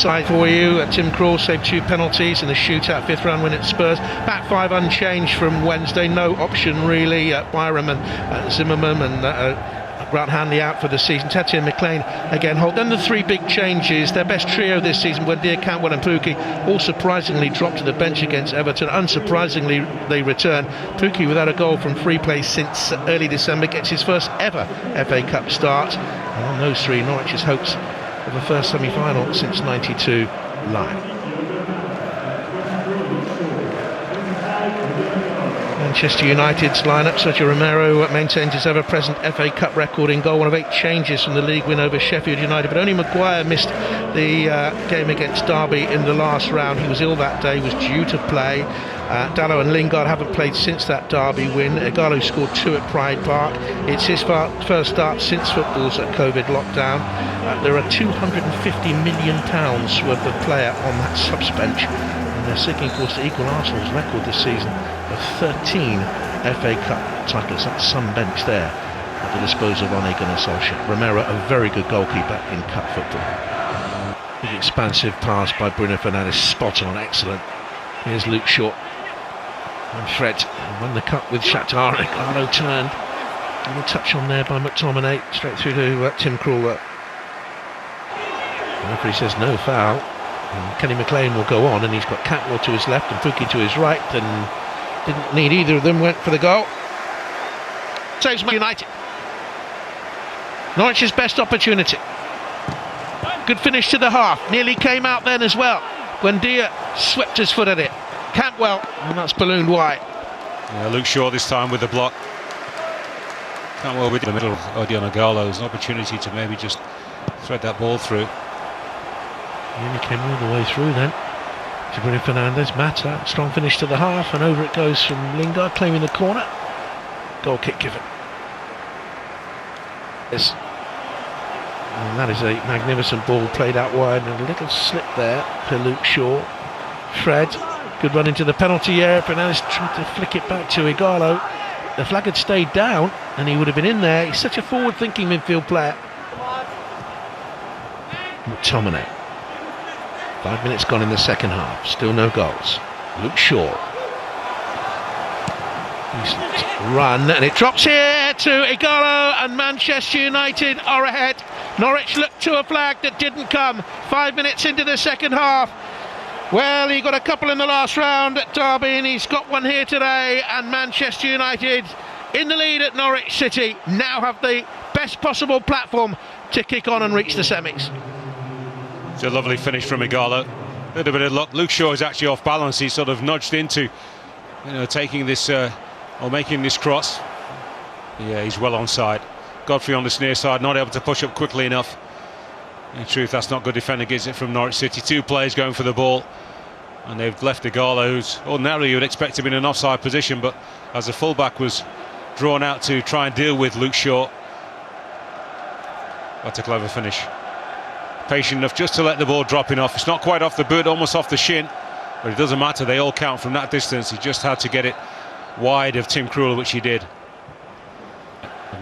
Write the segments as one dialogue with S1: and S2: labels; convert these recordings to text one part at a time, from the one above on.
S1: side for you. Tim Krul saved 2 penalties in the shootout 5th round win at Spurs. Back 5 unchanged from Wednesday, no option really. Byram and Zimmerman and Grant Hanley out for the season. Tete and McLean again hold. Then the 3 big changes, their best trio this season were Cantwell and Pukki, all surprisingly dropped to the bench against Everton. Unsurprisingly they return. Pukki without a goal from free play since early December gets his first ever FA Cup start. And on those 3, Norwich's hopes of a first semi-final since '92 lie. Manchester United's lineup. Sergio Romero maintains his ever-present FA Cup record in goal, one of 8 changes from the league win over Sheffield United, but only Maguire missed the game against Derby in the last round. He was ill that day, was due to play. Ighalo and Lingard haven't played since that Derby win. Ighalo scored 2 at Pride Park. It's his first start since football's COVID lockdown. There are £250 million worth of player on that subs bench, and they're seeking, of course, to equal Arsenal's record this season of 13 FA Cup titles. That's some bench there at the disposal of Ole Gunnar Solskjaer. Romero, a very good goalkeeper in cup football. Big expansive pass by Bruno Fernandes, spot on, excellent. Here's Luke Shaw and Fred won the cup with Shakhtar. Ighalo turned, and a touch on there by McTominay, straight through to Tim Krul. The referee says no foul. And Kenny McLean will go on, and he's got Cantwell to his left and Pukki to his right, and didn't need either of them, went for the goal. Saves Man United. Norwich's best opportunity. Good finish to the half, nearly came out then as well. Buendia swept his foot at it. Cantwell, and that's ballooned wide.
S2: Yeah, Luke Shaw this time with the block. Cantwell with the middle of Odion Ighalo. There's an opportunity to maybe just thread that ball through.
S1: He only came all the way through then to Bruno Fernandes. Mata, strong finish to the half, and over it goes from Lingard, claiming the corner. Goal kick given. Yes. And that is a magnificent ball played out wide, and a little slip there to Luke Shaw. Fred, good run into the penalty area. Fernandes tried to flick it back to Ighalo. The flag had stayed down, and he would have been in there. He's such a forward-thinking midfield player. McTominay. 5 minutes gone in the second half, still no goals. Luke Shaw. He's run, and it drops here to Ighalo, and Manchester United are ahead. Norwich looked to a flag that didn't come. 5 minutes into the second half. Well, he got a couple in the last round at Derby, and he's got one here today, and Manchester United in the lead at Norwich City now have the best possible platform to kick on and reach the semis.
S2: It's a lovely finish from Ighalo. A little bit of luck. Luke Shaw is actually off balance. He's sort of nudged into, taking this or making this cross. Yeah, he's well onside. Godfrey on the near side, not able to push up quickly enough. In truth, that's not good defending, is it, from Norwich City? 2 players going for the ball, and they've left Ighalo, who's ordinarily you would expect to be in an offside position, but as the fullback was drawn out to try and deal with Luke Shaw. That's a clever finish. Patient enough just to let the ball dropping off. It's not quite off the boot, almost off the shin, but it doesn't matter, they all count from that distance. He just had to get it wide of Tim Krul, which he did.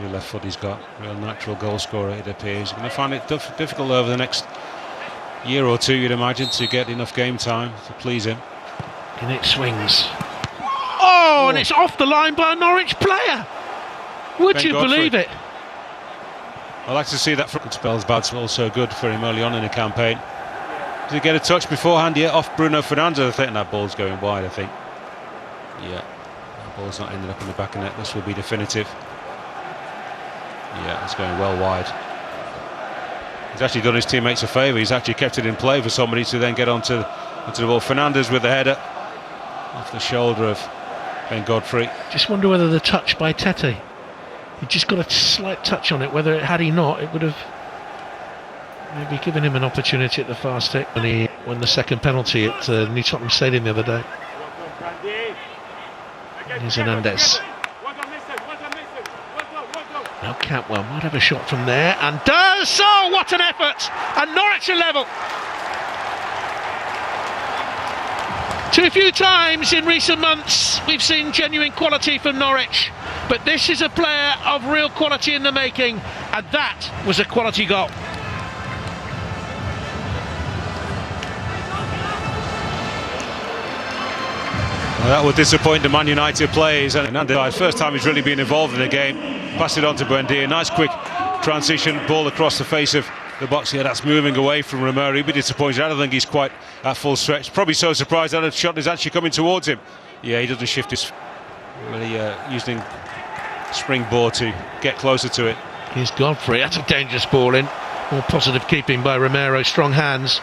S2: Your left foot he's got, real natural goal scorer it appears. Going to find it difficult over the next year or two, you'd imagine, to get enough game time to please him.
S1: And it swings. Oh, and it's off the line by a Norwich player. Would you believe it?
S2: I like to see that from spells. Bad's also good for him early on in the campaign. Did he get a touch beforehand? Yeah, off Bruno Fernandes. I think that ball's going wide, I think. Yeah, that ball's not ended up in the back of the net. This will be definitive. Yeah, it's going well wide. He's actually done his teammates a favour. He's actually kept it in play for somebody to then get onto the ball. Fernandes with the header off the shoulder of Ben Godfrey.
S1: Just wonder whether the touch by Tete, he just got a slight touch on it, whether had he not, it would have maybe given him an opportunity at the far stick when he won the second penalty at New Tottenham Stadium the other day. Here's Hernandez. Now Cantwell might have a shot from there, and does so. What an effort! And Norwich are level. Too few times in recent months we've seen genuine quality from Norwich, but this is a player of real quality in the making, and that was a quality goal.
S2: Well, that would disappoint the Man United players. And first time he's really been involved in the game. Pass it on to Buendia. Nice quick transition, ball across the face of the box here. That's moving away from Romero. He'd be disappointed. I don't think he's quite at full stretch. Probably so surprised that a shot is actually coming towards him. Yeah, he doesn't shift his... Really using springboard to get closer to it.
S1: Here's Godfrey. That's a dangerous ball in. More positive keeping by Romero. Strong hands.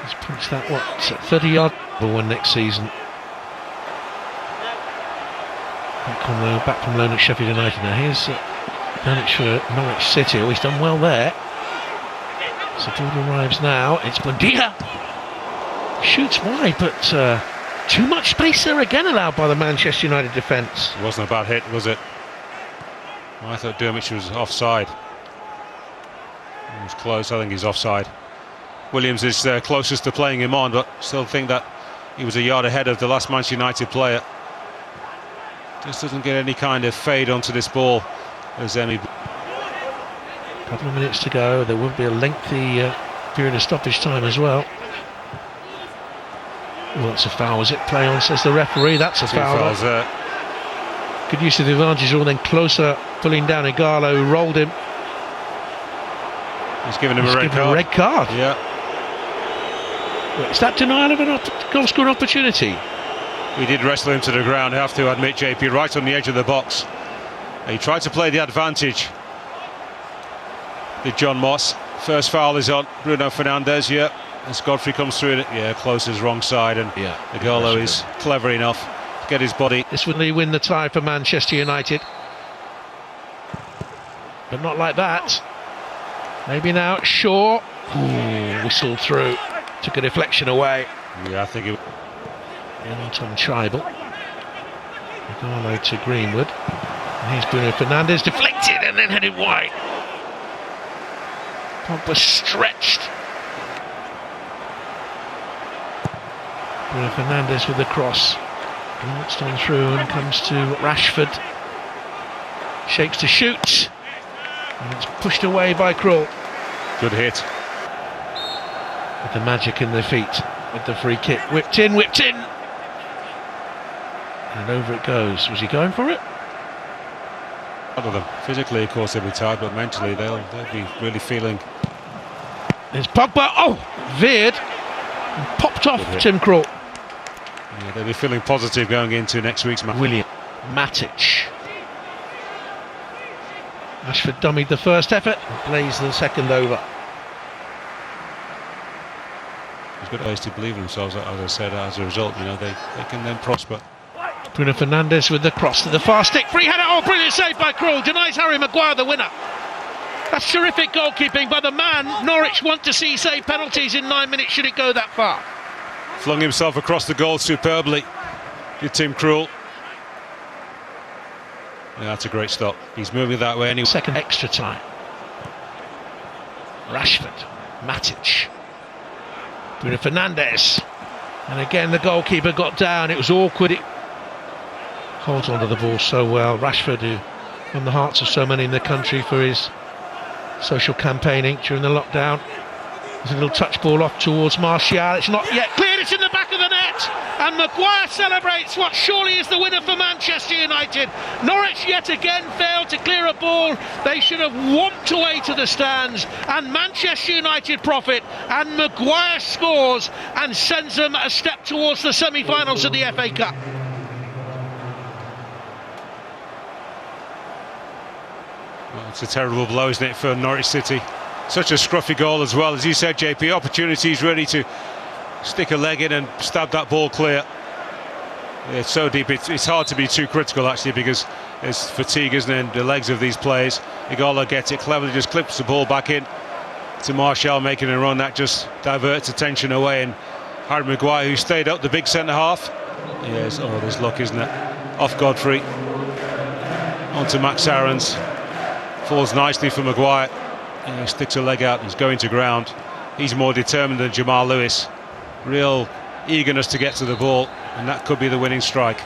S1: He's punched that, what, 30-yard one next season. Back from loan at Sheffield United now. Here's Norwich for Norwich City. Oh, he's done well there. So Jordan arrives now. It's Buendia. Shoots wide, but too much space there again allowed by the Manchester United defence.
S2: It wasn't a bad hit, was it? Well, I thought Dermot was offside. It was close. I think he's offside. Williams is closest to playing him on, but still think that he was a yard ahead of the last Manchester United player. Just doesn't get any kind of fade onto this ball as Emi.
S1: Couple of minutes to go. There will be a lengthy period of stoppage time as well. Well, that's a foul. Is it play on, says the referee? That's a foul.
S2: Fouls there.
S1: Good use of the advantage, all then closer, pulling down Ighalo, who rolled him.
S2: He's given him a red card. Yeah.
S1: Wait, is that denial of an goal scoring opportunity?
S2: He did wrestle him to the ground, I have to admit, JP, right on the edge of the box. He tried to play the advantage. Did John Moss. First foul is on Bruno Fernandes, yeah. As Godfrey comes through it, yeah, close is wrong side, and
S1: yeah,
S2: Ighalo is clever enough to get his body.
S1: This would win the tie for Manchester United. But not like that. Maybe now Shaw. Ooh, whistled through. Took a deflection away.
S2: Yeah, I think it...
S1: And Tom Scheibel. Ighalo to Greenwood. And here's Bruno Fernandes, deflected and then headed wide. Pogba stretched. Bruno Fernandes with the cross. It's on through and comes to Rashford. Shakes to shoot. And it's pushed away by Krul.
S2: Good hit.
S1: With the magic in their feet. With the free kick. Whipped in, whipped in. And over it goes. Was he going for it?
S2: One of them. Physically, of course, they'll be tired, but mentally they'll be really feeling.
S1: There's Pogba. Oh, veered. And popped off Tim Krul.
S2: Yeah, they'll be feeling positive going into next week's match.
S1: William. Matic. Rashford dummied the first effort and blazed the second over.
S2: He's got ways to believe in themselves, as I said, as a result, you know, they can then prosper.
S1: Bruno Fernandes with the cross to the far stick. Free header. Oh, brilliant save by Krul. Denies Harry Maguire the winner. That's terrific goalkeeping by the man Norwich want to see save penalties in 9 minutes should it go that far.
S2: Flung himself across the goal superbly, did Tim Krul. Yeah, that's a great stop. He's moving that way anyway.
S1: Second extra time. Rashford, Matic, Bruno Fernandes, and again the goalkeeper got down. It was awkward. It holds onto the ball so well. Rashford, who won the hearts of so many in the country for his social campaigning during the lockdown. There's a little touch ball off towards Martial. It's not yet cleared. It's in the back of the net. And Maguire celebrates what surely is the winner for Manchester United. Norwich yet again failed to clear a ball they should have whomped away to the stands. And Manchester United profit. And Maguire scores and sends them a step towards the semi-finals of the FA Cup.
S2: Well, it's a terrible blow, isn't it, for Norwich City? Such a scruffy goal as well. As you said, JP, opportunities really to stick a leg in and stab that ball clear. It's so deep, it's hard to be too critical actually, because there's fatigue, isn't it, in the legs of these players. Ighalo gets it cleverly, just clips the ball back in to Martial, making a run that just diverts attention away. And Harry Maguire, who stayed up, the big centre-half. Yes, oh, there's luck, isn't it? Off Godfrey. Onto Max Aarons. Falls nicely for Maguire. He sticks a leg out, he's going to ground. He's more determined than Jamal Lewis. Real eagerness to get to the ball, and that could be the winning strike.